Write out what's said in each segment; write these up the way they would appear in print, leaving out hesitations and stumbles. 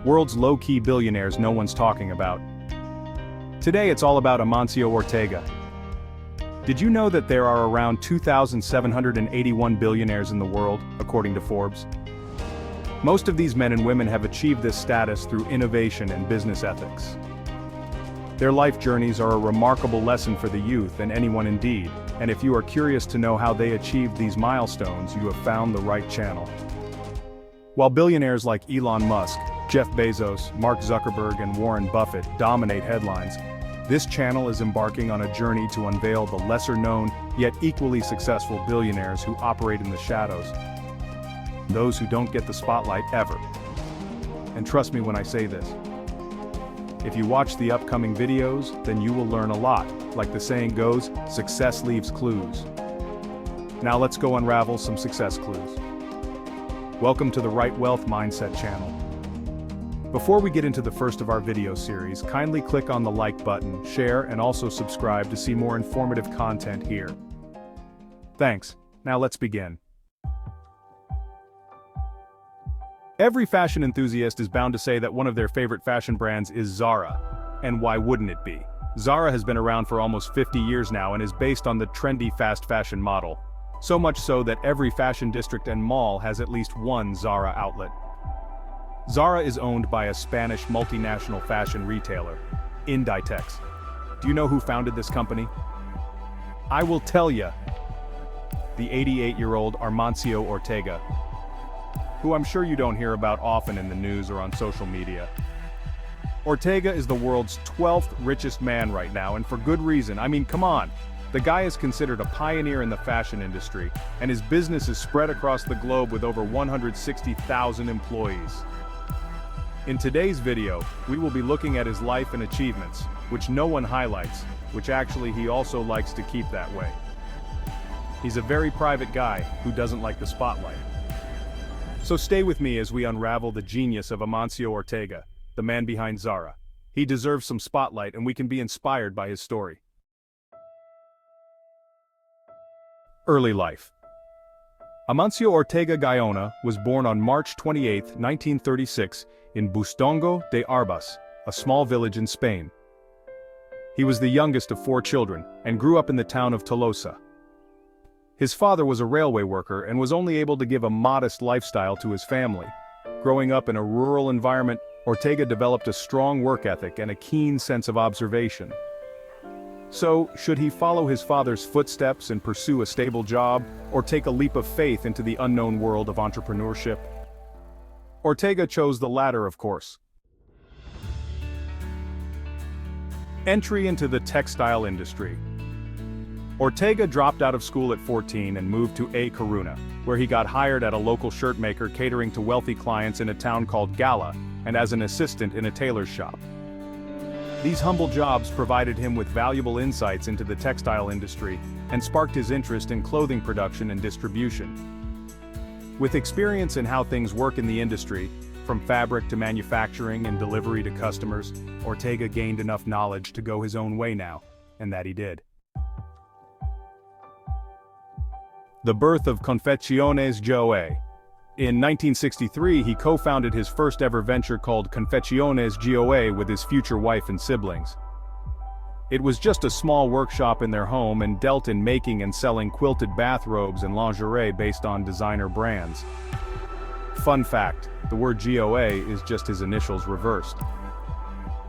World's low-key billionaires no one's talking about. Today it's all about Amancio Ortega. Did you know that there are around 2,781 billionaires in the world, according to Forbes? Most of these men and women have achieved this status through innovation and business ethics. Their life journeys are a remarkable lesson for the youth and anyone indeed, and if you are curious to know how they achieved these milestones, you have found the right channel. While billionaires like Elon Musk, Jeff Bezos, Mark Zuckerberg and Warren Buffett dominate headlines, this channel is embarking on a journey to unveil the lesser-known, yet equally successful billionaires who operate in the shadows. Those who don't get the spotlight ever. And trust me when I say this. If you watch the upcoming videos, then you will learn a lot. Like the saying goes, success leaves clues. Now let's go unravel some success clues. Welcome to the Right Wealth Mindset channel. Before we get into the first of our video series, kindly click on the like button, share, and also subscribe to see more informative content here. Thanks. Now let's begin. Every fashion enthusiast is bound to say that one of their favorite fashion brands is Zara. And why wouldn't it be? Zara has been around for almost 50 years now and is based on the trendy fast fashion model. So much so that every fashion district and mall has at least one Zara outlet. Zara is owned by a Spanish multinational fashion retailer, Inditex. Do you know who founded this company? I will tell you. The 88-year-old Amancio Ortega, who I'm sure you don't hear about often in the news or on social media. Ortega is the world's 12th richest man right now, and for good reason. I mean, come on. The guy is considered a pioneer in the fashion industry, and his business is spread across the globe with over 160,000 employees. In today's video, we will be looking at his life and achievements, which no one highlights, which actually he also likes to keep that way. He's a very private guy who doesn't like the spotlight. So stay with me as we unravel the genius of Amancio Ortega, the man behind Zara. He deserves some spotlight and we can be inspired by his story. Early life. Amancio Ortega Gaona was born on March 28, 1936, in Bustongo de Arbas, a small village in Spain. He was the youngest of 4 children, and grew up in the town of Tolosa. His father was a railway worker and was only able to give a modest lifestyle to his family. Growing up in a rural environment, Ortega developed a strong work ethic and a keen sense of observation. So, should he follow his father's footsteps and pursue a stable job, or take a leap of faith into the unknown world of entrepreneurship? Ortega chose the latter, of course. Entry into the textile industry. Ortega dropped out of school at 14 and moved to A Coruña, where he got hired at a local shirt maker catering to wealthy clients in a town called Gala, and as an assistant in a tailor's shop. These humble jobs provided him with valuable insights into the textile industry, and sparked his interest in clothing production and distribution. With experience in how things work in the industry, from fabric to manufacturing and delivery to customers, Ortega gained enough knowledge to go his own way now, and that he did. The birth of Confecciones Joe. In 1963, he co-founded his first ever venture called Confecciones Joe with his future wife and siblings. It was just a small workshop in their home and dealt in making and selling quilted bathrobes and lingerie based on designer brands. Fun fact, the word GOA is just his initials reversed.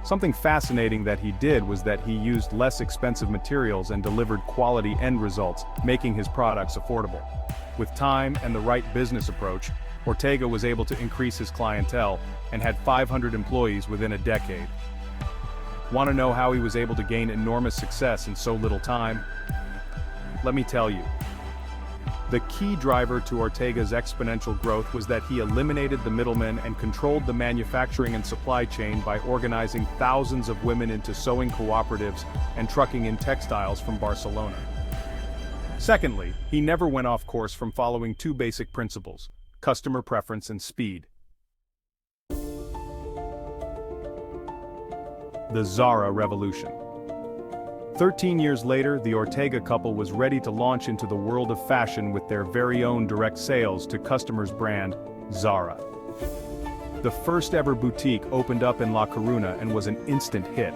Something fascinating that he did was that he used less expensive materials and delivered quality end results, making his products affordable. With time and the right business approach, Ortega was able to increase his clientele and had 500 employees within a decade. Want to know how he was able to gain enormous success in so little time? Let me tell you. The key driver to Ortega's exponential growth was that he eliminated the middlemen and controlled the manufacturing and supply chain by organizing thousands of women into sewing cooperatives and trucking in textiles from Barcelona. Secondly, he never went off course from following 2 basic principles: customer preference and speed. The Zara Revolution. 13 years later, the Ortega couple was ready to launch into the world of fashion with their very own direct sales to customers' brand, Zara. The first ever boutique opened up in La Coruna and was an instant hit.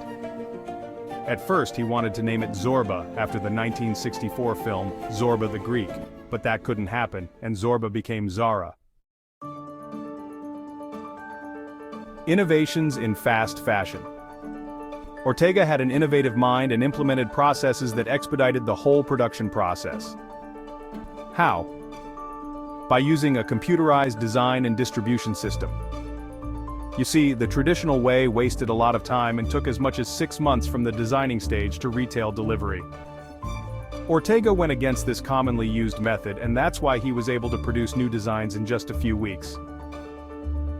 At first he wanted to name it Zorba after the 1964 film Zorba the Greek, but that couldn't happen, and Zorba became Zara. Innovations in fast fashion. Ortega had an innovative mind and implemented processes that expedited the whole production process. How? By using a computerized design and distribution system. You see, the traditional way wasted a lot of time and took as much as 6 months from the designing stage to retail delivery. Ortega went against this commonly used method, and that's why he was able to produce new designs in just a few weeks.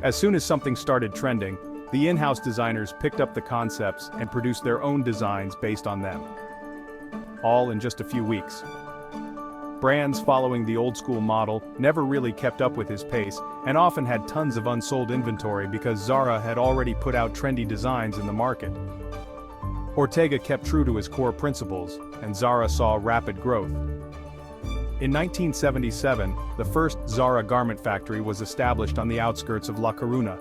As soon as something started trending, the in-house designers picked up the concepts and produced their own designs based on them. All in just a few weeks. Brands following the old-school model never really kept up with his pace and often had tons of unsold inventory because Zara had already put out trendy designs in the market. Ortega kept true to his core principles, and Zara saw rapid growth. In 1977, the first Zara garment factory was established on the outskirts of La Coruna.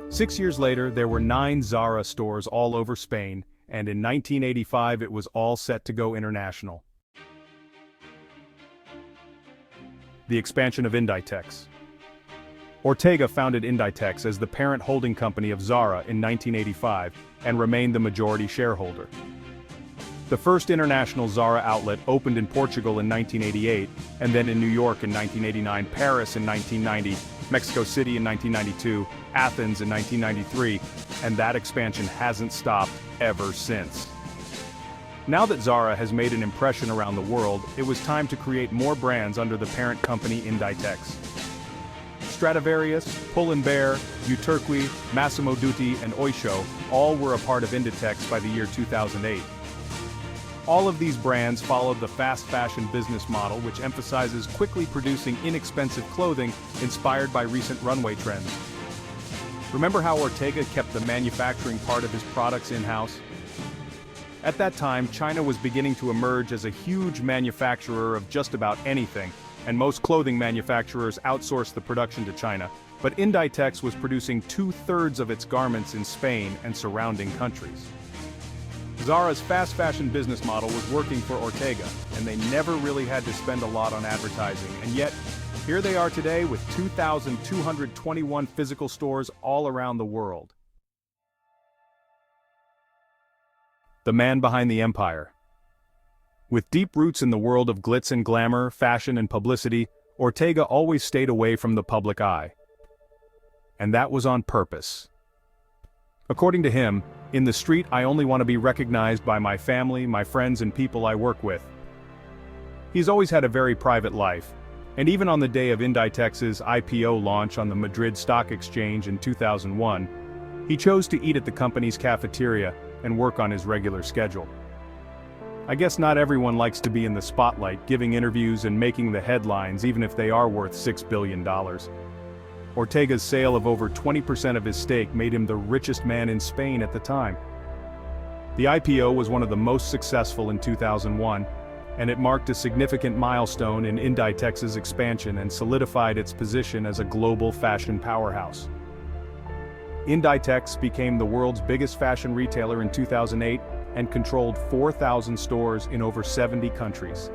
6 years later, there were 9 Zara stores all over Spain, and in 1985 it was all set to go international. The expansion of Inditex. Ortega founded Inditex as the parent holding company of Zara in 1985 and remained the majority shareholder. The first international Zara outlet opened in Portugal in 1988, and then in New York in 1989, Paris in 1990, Mexico City in 1992, Athens in 1993, and that expansion hasn't stopped ever since. Now that Zara has made an impression around the world, it was time to create more brands under the parent company Inditex. Stradivarius, Pull & Bear, Uterqui, Massimo Dutti, and Oysho all were a part of Inditex by the year 2008. All of these brands followed the fast fashion business model, which emphasizes quickly producing inexpensive clothing inspired by recent runway trends. Remember how Ortega kept the manufacturing part of his products in-house? At that time, China was beginning to emerge as a huge manufacturer of just about anything, and most clothing manufacturers outsourced the production to China, but Inditex was producing 2/3 of its garments in Spain and surrounding countries. Zara's fast fashion business model was working for Ortega, and they never really had to spend a lot on advertising, and yet, here they are today with 2,221 physical stores all around the world. The man behind the empire. With deep roots in the world of glitz and glamour, fashion and publicity, Ortega always stayed away from the public eye. And that was on purpose. According to him, in the street I only want to be recognized by my family, my friends and people I work with. He's always had a very private life, and even on the day of Inditex's IPO launch on the Madrid Stock Exchange in 2001, he chose to eat at the company's cafeteria and work on his regular schedule. I guess not everyone likes to be in the spotlight, giving interviews and making the headlines even if they are worth $6 billion. Ortega's sale of over 20% of his stake made him the richest man in Spain at the time. The IPO was one of the most successful in 2001, and it marked a significant milestone in Inditex's expansion and solidified its position as a global fashion powerhouse. Inditex became the world's biggest fashion retailer in 2008 and controlled 4,000 stores in over 70 countries.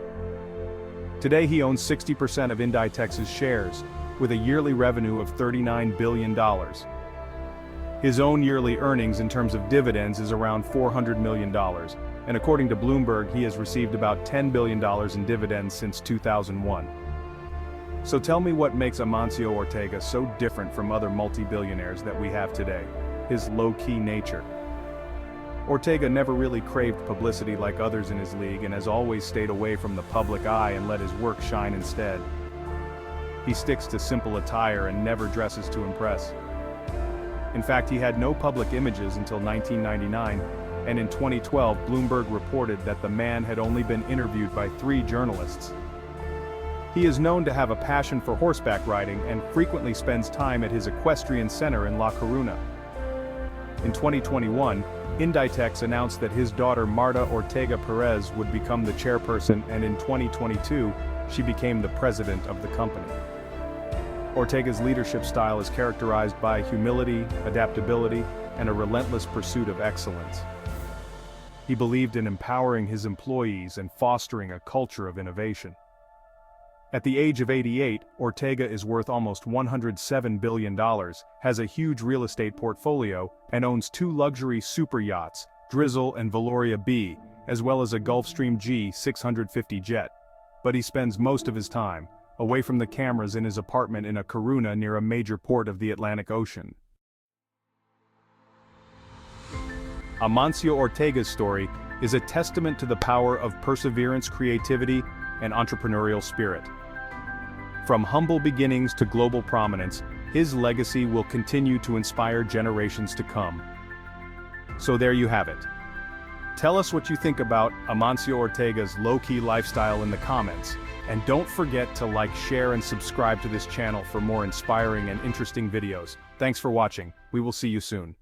Today he owns 60% of Inditex's shares, with a yearly revenue of $39 billion. His own yearly earnings in terms of dividends is around $400 million, and according to Bloomberg he has received about $10 billion in dividends since 2001. So tell me what makes Amancio Ortega so different from other multi-billionaires that we have today: his low-key nature. Ortega never really craved publicity like others in his league and has always stayed away from the public eye and let his work shine instead. He sticks to simple attire and never dresses to impress. In fact, he had no public images until 1999, and in 2012 Bloomberg reported that the man had only been interviewed by 3 journalists. He is known to have a passion for horseback riding and frequently spends time at his equestrian center in La Coruna. In 2021, Inditex announced that his daughter Marta Ortega Perez would become the chairperson, and in 2022, she became the president of the company. Ortega's leadership style is characterized by humility, adaptability, and a relentless pursuit of excellence. He believed in empowering his employees and fostering a culture of innovation. At the age of 88, Ortega is worth almost $107 billion, has a huge real estate portfolio, and owns 2 luxury super yachts, Drizzle and Valoria B, as well as a Gulfstream G650 jet. But he spends most of his time away from the cameras in his apartment in a Coruna near a major port of the Atlantic Ocean. Amancio Ortega's story is a testament to the power of perseverance, creativity, and entrepreneurial spirit. From humble beginnings to global prominence, his legacy will continue to inspire generations to come. So there you have it. Tell us what you think about Amancio Ortega's low-key lifestyle in the comments, and don't forget to like, share, and subscribe to this channel for more inspiring and interesting videos. Thanks for watching. We will see you soon.